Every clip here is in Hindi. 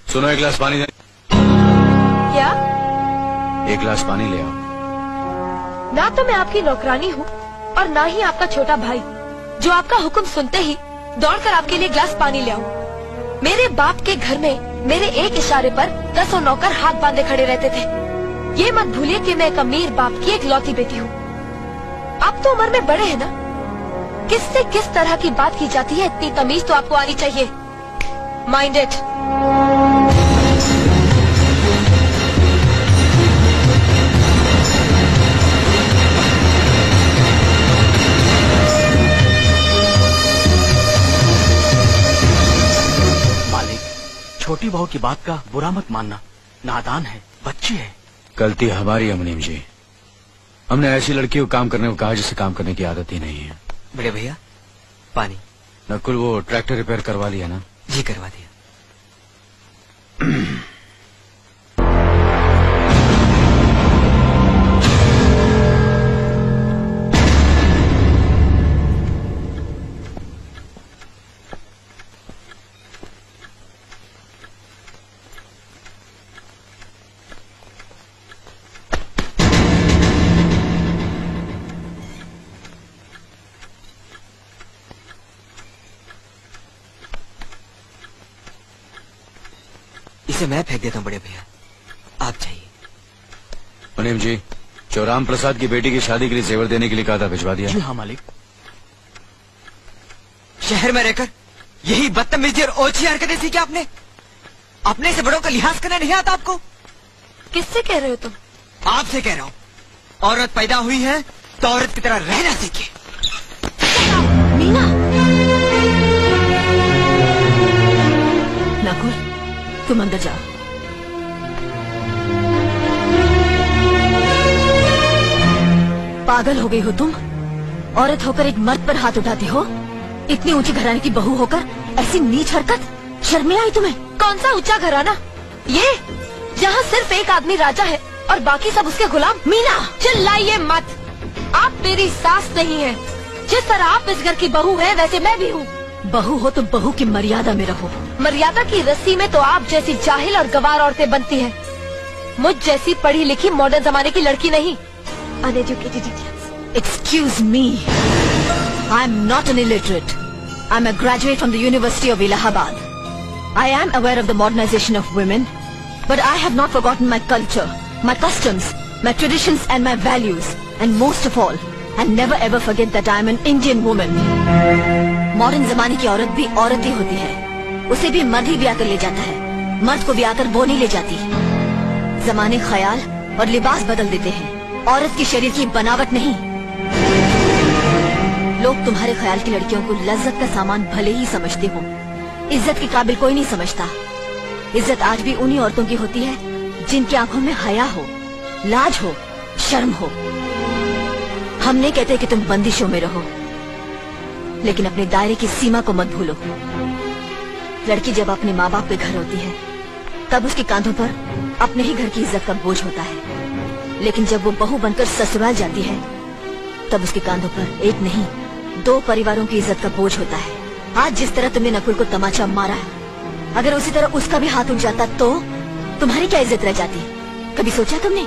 सुनो, एक गिलास पानी दे। क्या? एक गिलास पानी ले आओ। ना तो मैं आपकी नौकरानी हूँ और ना ही आपका छोटा भाई जो आपका हुक्म सुनते ही दौड़कर आपके लिए गिलास पानी ले आऊं। मेरे बाप के घर में मेरे एक इशारे पर 10 नौकर हाथ बांधे खड़े रहते थे। ये मत भूलिए कि मैं एक अमीर बाप की एक लौती बेटी हूँ। आप तो उम्र में बड़े हैं ना, किससे किस तरह की बात की जाती है इतनी तमीज तो आपको आनी चाहिए। Mind it. छोटी बहू की बात का बुरा मत मानना, नादान है, बच्ची है। गलती हमारी है मुनीम जी। हमने ऐसी लड़की को काम करने को कहा जिसे काम करने की आदत ही नहीं है। बड़े भैया पानी। नकुल, वो ट्रैक्टर रिपेयर करवा लिया ना? जी करवा दिया। इसे मैं फेंक देता हूँ बड़े भैया, आप जाइए। मुनीम जी, चौराम प्रसाद की बेटी की शादी के लिए जेवर देने के लिए कहा था, भिजवा दिया? जी हाँ मालिक। शहर में रहकर यही बदतमीजी और ओछी हरकतें सीखी आपने? अपने से बड़ों का लिहाज करना नहीं आता आपको? किससे कह रहे हो तुम? आपसे कह रहा हूँ। औरत पैदा हुई है तो औरत की तरह रहना सीखे। मीना। नकुल, तुम अंदर जाओ। पागल हो गई हो तुम? औरत होकर एक मर्द पर हाथ उठाती हो? इतनी ऊंची घराने की बहू होकर ऐसी नीच हरकत, शर्म नहीं आई तुम्हें? कौन सा ऊंचा घराना? ये जहाँ सिर्फ एक आदमी राजा है और बाकी सब उसके गुलाम। मीना, चिल्लाइए मत। आप मेरी सास नहीं है। जिस तरह आप इस घर की बहू है वैसे मैं भी हूँ। बहू हो तो बहू की मर्यादा में रहो। मर्यादा की रस्सी में तो आप जैसी जाहिल और गवार औरतें बनती हैं। मुझ जैसी पढ़ी लिखी मॉडर्न जमाने की लड़की नहीं। Uneducated idiots. Excuse me, I am not an illiterate. I am a graduate from the University of Allahabad. I am aware of the modernization of women, but I have not forgotten my culture, my customs, my traditions and my values, and most of all, I never ever forget that I am an Indian woman. Modern जमाने की औरत भी औरत ही होती है। उसे भी मर्द ही ब्याह कर ले जाता है, मर्द को ब्याह कर वो नहीं ले जाती। जमाने ख्याल और लिबास बदल देते हैं, औरत की शरीर की बनावट नहीं। लोग तुम्हारे ख्याल की लड़कियों को लज्जत का सामान भले ही समझते हो, इज्जत के काबिल कोई नहीं समझता। इज्जत आज भी उन्हीं औरतों की होती है जिनकी आंखों में हया हो, लाज हो, शर्म हो। हम नहीं कहते कि तुम बंदिशों में रहो, लेकिन अपने दायरे की सीमा को मत भूलो। लड़की जब अपने माँ बाप के घर होती है तब उसके कांधों पर अपने ही घर की इज्जत का बोझ होता है, लेकिन जब वो बहू बनकर ससुराल जाती है तब उसके कांधों पर एक नहीं 2 परिवारों की इज्जत का बोझ होता है। आज जिस तरह तुमने नकुल को तमाचा मारा है, अगर उसी तरह उसका भी हाथ उठ जाता तो तुम्हारी क्या इज्जत रह जाती? कभी सोचा तुमने?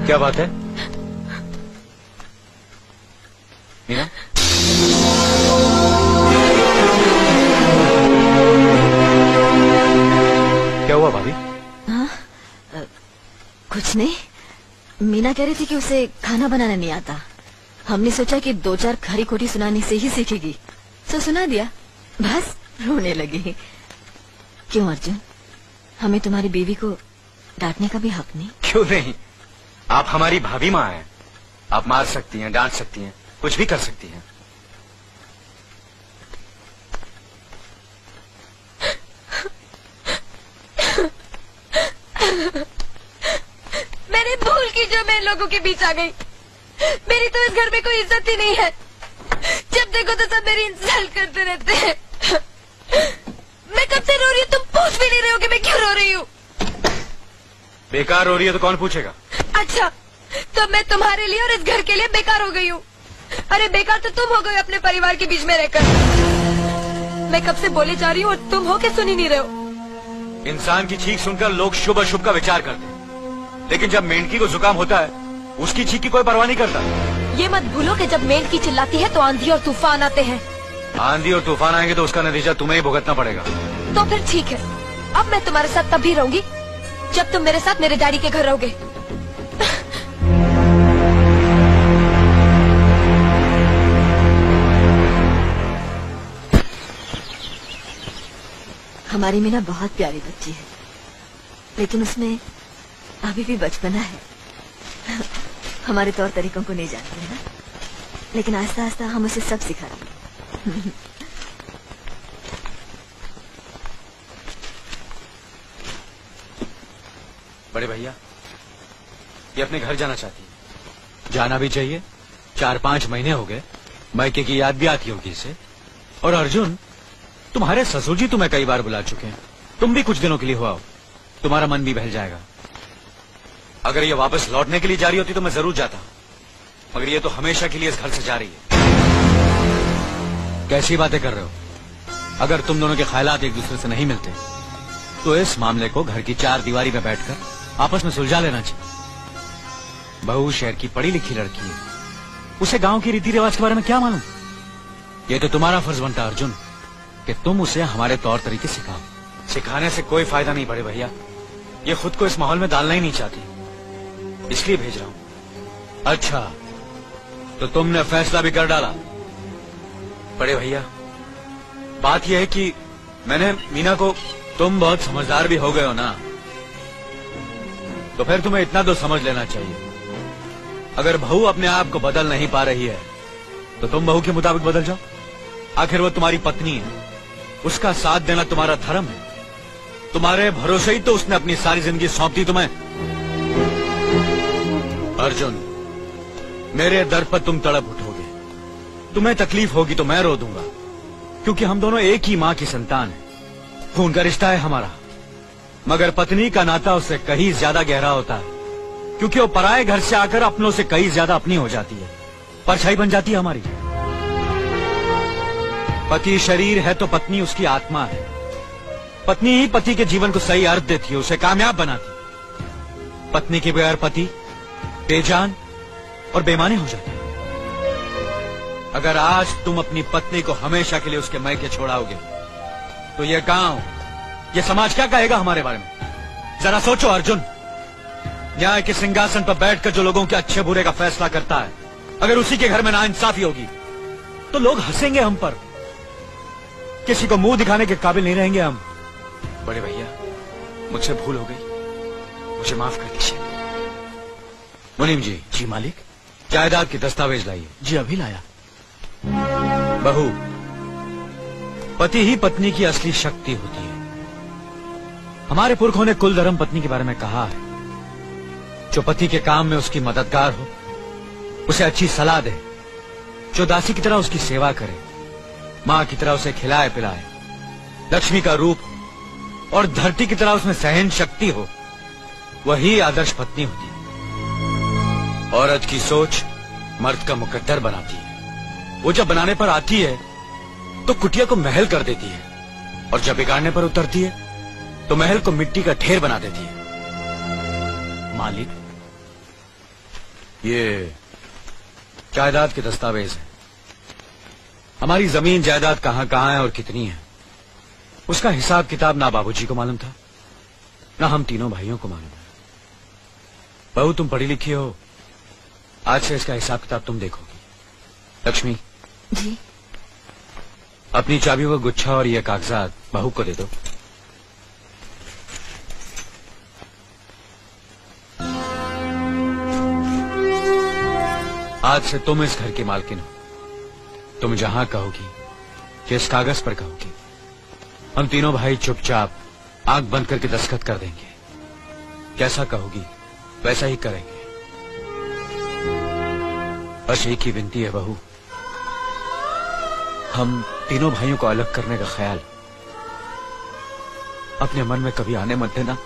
क्या बात है मीना? क्या हुआ भाभी? कुछ नहीं। मीना कह रही थी कि उसे खाना बनाना नहीं आता। हमने सोचा कि 2-4 खरी खोटी सुनाने से ही सीखेगी, तो सुना दिया। बस रोने लगी। क्यों अर्जुन, हमें तुम्हारी बीवी को डांटने का भी हक नहीं? क्यों नहीं, आप हमारी भाभी माँ हैं। आप मार सकती हैं, डांट सकती हैं, कुछ भी कर सकती हैं। मैंने भूल की जो मैं लोगों के बीच आ गई। मेरी तो इस घर में कोई इज्जत ही नहीं है। जब देखो तो सब मेरी इंसल्ट करते रहते हैं। मैं कब से रो रही हूँ, तुम पूछ भी नहीं रहे हो कि मैं क्यों रो रही हूँ। बेकार रो रही है तो कौन पूछेगा? अच्छा, तो मैं तुम्हारे लिए और इस घर के लिए बेकार हो गई हूँ। अरे बेकार तो तुम हो गए अपने परिवार के बीच में रहकर। मैं कब से बोले जा रही हूँ और तुम हो के सुन ही नहीं रहे हो। इंसान की चीख सुनकर लोग शुभ अशुभ का विचार करते हैं, लेकिन जब मेंढकी को जुकाम होता है उसकी चीख की कोई परवाह नहीं करता। ये मत भूलो कि जब मेंढकी चिल्लाती है तो आंधी और तूफान आते हैं। आंधी और तूफान आएंगे तो उसका नतीजा तुम्हें ही भुगतना पड़ेगा। तो फिर ठीक है, अब मैं तुम्हारे साथ तब भी रहूंगी जब तुम मेरे साथ मेरे डैडी के घर रहोगे। हमारी मीना बहुत प्यारी बच्ची है, लेकिन उसमें अभी भी बचपना है। हमारे तौर तरीकों को नहीं जानते है ना, लेकिन आहिस्ता आहिस्ता हम उसे सब सिखाते हैं। बड़े भैया, ये अपने घर जाना चाहती है। जाना भी चाहिए, 4-5 महीने हो गए, मायके की याद भी आती होगी इसे। और अर्जुन, तुम्हारे ससुर जी तुम्हें कई बार बुला चुके हैं, तुम भी कुछ दिनों के लिए हो आओ, तुम्हारा मन भी बहल जाएगा। अगर ये वापस लौटने के लिए जा रही होती तो मैं जरूर जाता, मगर ये तो हमेशा के लिए इस घर से जा रही है। कैसी बातें कर रहे हो? अगर तुम दोनों के ख्यालात एक दूसरे से नहीं मिलते तो इस मामले को घर की 4 दीवारी में बैठकर आपस में सुलझा लेना चाहिए। बहू शहर की पढ़ी लिखी लड़की है, उसे गांव की रीति रिवाज के बारे में क्या मालूम? ये तो तुम्हारा फर्ज बनता अर्जुन कि तुम उसे हमारे तौर तरीके सिखाओ। सिखाने से कोई फायदा नहीं बड़े भैया, ये खुद को इस माहौल में डालना ही नहीं चाहती, इसलिए भेज रहा हूं। अच्छा, तो तुमने फैसला भी कर डाला? बड़े भैया, बात यह है कि मैंने मीना को, तुम बहुत समझदार भी हो गए हो ना, तो फिर तुम्हें इतना तो समझ लेना चाहिए, अगर बहू अपने आप को बदल नहीं पा रही है तो तुम बहू के मुताबिक बदल जाओ। आखिर वो तुम्हारी पत्नी है, उसका साथ देना तुम्हारा धर्म है। तुम्हारे भरोसे ही तो उसने अपनी सारी जिंदगी सौंप दी तुम्हें। अर्जुन, मेरे दर पर तुम तड़प उठोगे, तुम्हें तकलीफ होगी तो मैं रो दूंगा, क्योंकि हम दोनों एक ही मां की संतान हैं, खून का रिश्ता है हमारा। मगर पत्नी का नाता उससे कहीं ज्यादा गहरा होता है, क्योंकि वो पराये घर से आकर अपनों से कहीं ज्यादा अपनी हो जाती है, परछाई बन जाती है हमारी। पति शरीर है तो पत्नी उसकी आत्मा है। पत्नी ही पति के जीवन को सही अर्थ देती है, उसे कामयाब बनाती। पत्नी के बगैर पति बेजान और बेमाने हो जाते हैं। अगर आज तुम अपनी पत्नी को हमेशा के लिए उसके मायके छोड़ाओगे तो ये गांव, ये समाज क्या कहेगा हमारे बारे में? जरा सोचो अर्जुन, न्याय के सिंहासन पर बैठकर जो लोगों के अच्छे बुरे का फैसला करता है, अगर उसी के घर में नाइंसाफी होगी तो लोग हंसेंगे हम पर, किसी को मुंह दिखाने के काबिल नहीं रहेंगे हम। बड़े भैया, मुझसे भूल हो गई, मुझे माफ कर दीजिए। मुनीम जी। जी मालिक। जायदाद के दस्तावेज लाइए। जी अभी लाया। बहू, पति ही पत्नी की असली शक्ति होती है। हमारे पुरखों ने कुल धर्म पत्नी के बारे में कहा है, जो पति के काम में उसकी मददगार हो, उसे अच्छी सलाह दे, जो दासी की तरह उसकी सेवा करे, मां की तरह उसे खिलाए पिलाए, लक्ष्मी का रूप और धरती की तरह उसमें सहन शक्ति हो, वही आदर्श पत्नी होती है। औरत की सोच मर्द का मुकद्दर बनाती है। वो जब बनाने पर आती है तो कुटिया को महल कर देती है, और जब बिगाड़ने पर उतरती है तो महल को मिट्टी का ढेर बना देती है। मालिक, ये जायदाद के दस्तावेज हैं। हमारी जमीन जायदाद कहां कहां है और कितनी है, उसका हिसाब किताब ना बाबूजी को मालूम था, ना हम तीनों भाइयों को मालूम है। बहू, तुम पढ़ी लिखी हो, आज से इसका हिसाब किताब तुम देखोगी। लक्ष्मी जी। अपनी चाबियों का गुच्छा और ये कागजात बहू को दे दो। आज से तुम इस घर की मालकिन हो। तुम जहां कहोगी, जिस कागज पर कहोगी, हम तीनों भाई चुपचाप आंख बंद करके दस्तखत कर देंगे। कैसा कहोगी वैसा ही करेंगे। बस एक ही विनती है बहू, हम तीनों भाइयों को अलग करने का ख्याल अपने मन में कभी आने मत देना।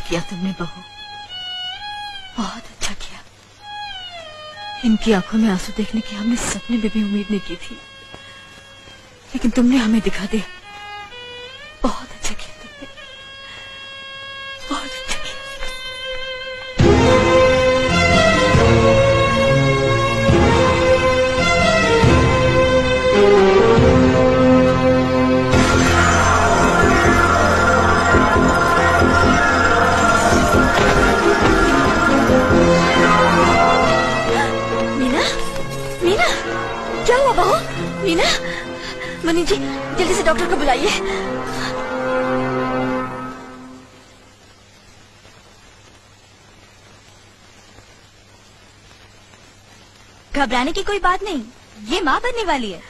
किया तुमने बहू, बहुत अच्छा किया। इनकी आंखों में आंसू देखने की हमने सपने में भी उम्मीद नहीं की थी, लेकिन तुमने हमें दिखा दिया। बहुत अच्छा किया तुमने, बहुत अच्छा किया। क्या हुआ बहू? मीना, मनी जी जल्दी से डॉक्टर को बुलाइए। घबराने की कोई बात नहीं, ये माँ बनने वाली है।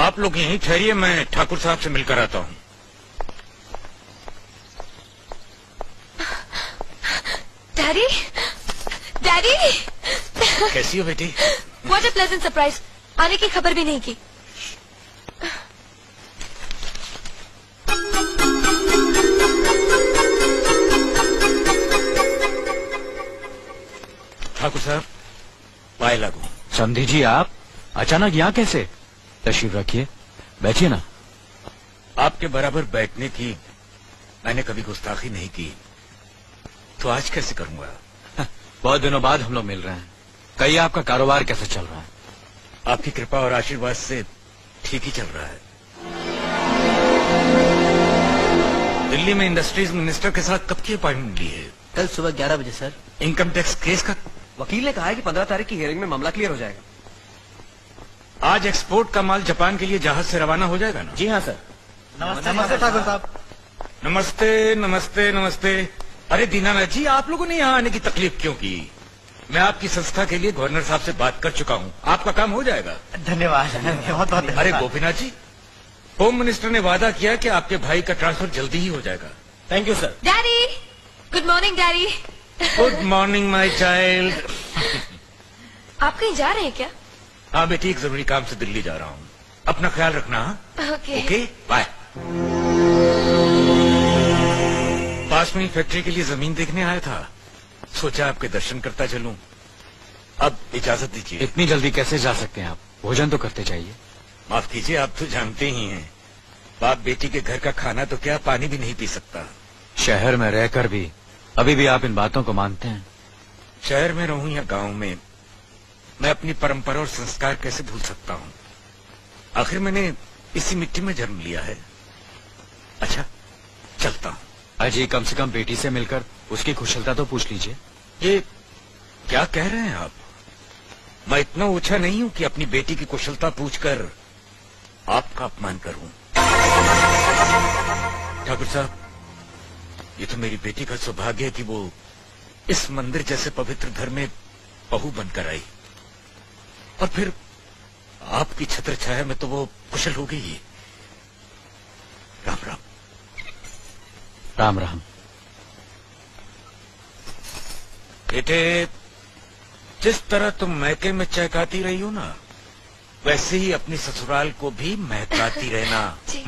आप लोग यहीं ठहरिए, मैं ठाकुर साहब से मिलकर आता हूँ। डैडी, डैडी, कैसी हो बेटी? व्हाट अ प्लेजेंट सरप्राइज, आने की खबर भी नहीं की। ठाकुर साहब, पाए लागू। समधी जी, आप अचानक यहाँ कैसे? तशरीफ रखिए, बैठिए ना। आपके बराबर बैठने की मैंने कभी गुस्ताखी नहीं की, तो आज कैसे करूंगा? बहुत दिनों बाद हम लोग मिल रहे हैं। कहिए, आपका कारोबार कैसा चल रहा है? आपकी कृपा और आशीर्वाद से ठीक ही चल रहा है। दिल्ली में इंडस्ट्रीज मिनिस्टर के साथ कब की अपॉइंटमेंट ली है? कल सुबह 11 बजे सर। इनकम टैक्स केस का वकील ने कहा है कि 15 तारीख की हियरिंग में मामला क्लियर हो जाएगा। आज एक्सपोर्ट का माल जापान के लिए जहाज से रवाना हो जाएगा ना? जी हाँ सर। नमस्ते ठाकुर साहब। नमस्ते नमस्ते नमस्ते। अरे दीनानाथ जी, आप लोगों ने यहाँ आने की तकलीफ क्यों की? मैं आपकी संस्था के लिए गवर्नर साहब से बात कर चुका हूँ, आपका काम हो जाएगा। धन्यवाद, बहुत बहुत। अरे गोपीनाथ जी, होम मिनिस्टर ने वादा किया कि आपके भाई का ट्रांसफर जल्दी ही हो जाएगा। Thank you sir. Daddy, good morning daddy. Good morning my child. आप कहीं जा रहे हैं क्या? हाँ बेटी, एक जरूरी काम से दिल्ली जा रहा हूँ, अपना ख्याल रखना। ओके। Okay, bye. पास में ही फैक्ट्री के लिए जमीन देखने आया था, सोचा आपके दर्शन करता चलूं। अब इजाजत दीजिए। इतनी जल्दी कैसे जा सकते हैं आप? भोजन तो करते जाइए। माफ कीजिए, आप तो जानते ही हैं, बाप बेटी के घर का खाना तो क्या, पानी भी नहीं पी सकता। शहर में रहकर भी अभी भी आप इन बातों को मानते हैं? शहर में रहूं या गांव में, मैं अपनी परंपरा और संस्कार कैसे भूल सकता हूं? आखिर मैंने इसी मिट्टी में जन्म लिया है। अच्छा, चलता हूं। अजी, कम से कम बेटी से मिलकर उसकी कुशलता तो पूछ लीजिए। ये क्या कह रहे हैं आप? मैं इतना ऊंचा नहीं हूं कि अपनी बेटी की कुशलता पूछकर आपका अपमान करूं। ठाकुर साहब, ये तो मेरी बेटी का सौभाग्य है कि वो इस मंदिर जैसे पवित्र घर में बहू बनकर आई, और फिर आपकी छत्र छाया में तो वो कुशल हो गई। राम राम। राम राम। बेटे, जिस तरह तुम मैके में चहकाती रही हो ना, वैसे ही अपनी ससुराल को भी महकाती रहना। जी।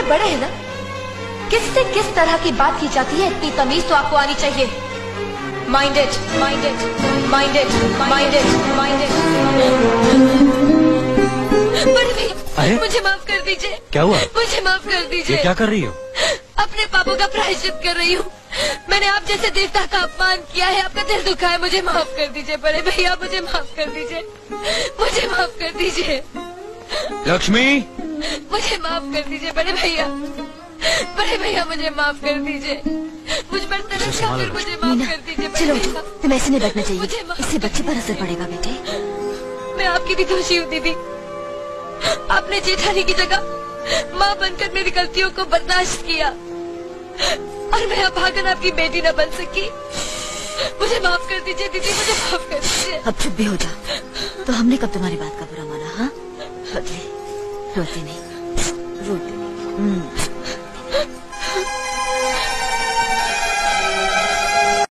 बड़े हैं ना, किससे किस तरह की बात की जाती है, इतनी तमीज तो आपको आनी चाहिए। Minded, minded, minded, minded, minded. बड़े भैया, मुझे माफ कर दीजिए। क्या हुआ? मुझे माफ कर दीजिए। ये क्या कर रही हो? अपने पापों का प्रायश्चित कर रही हूँ। मैंने आप जैसे देवता का अपमान किया है, आपका दिल दुखा है, मुझे माफ कर दीजिए बड़े भैया, मुझे माफ कर दीजिए, मुझे माफ कर दीजिए। लक्ष्मी, मुझे माफ कर दीजिए बड़े भैया। बड़े भैया मुझे माफ कर दीजिए, मुझ पर तरस खाकर मुझे माफ मीना, कर दीजिए। चलो बड़े उठो, भैया। तुम ऐसे नहीं बैठना चाहिए, मुझे माफ इससे बच्चे पर असर पड़ेगा बेटे। मैं आपकी भी दोषी हूँ दीदी। आपने जेठानी की जगह माँ बनकर मेरी गलतियों को बर्दाश्त किया और मैं अब भागन आपकी बेटी न बन सकी। मुझे माफ कर दीजिए दीदी, मुझे माफ कर दीजिए। अब चुप भी हो जाओ। तो हमने कब तुम्हारी बात का बुरा माना? हाँ, रोते नहीं।